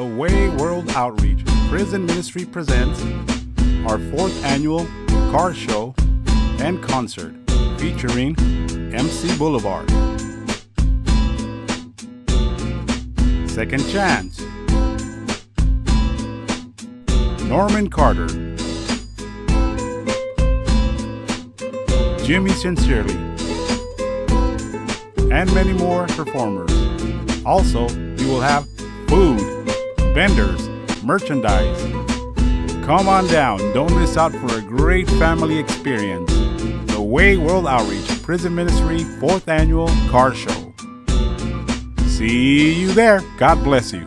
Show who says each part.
Speaker 1: Away World Outreach Prison Ministry presents our 4th annual car show and concert featuring MC Boulevard, Second Chance, Norman Carter, Jimmy Sincerely, and many more performers. Also, we will have food, vendors, merchandise. Come on down, don't miss out for a great family experience. The Way World Outreach Prison Ministry 4th Annual Car Show. See you there. God bless you.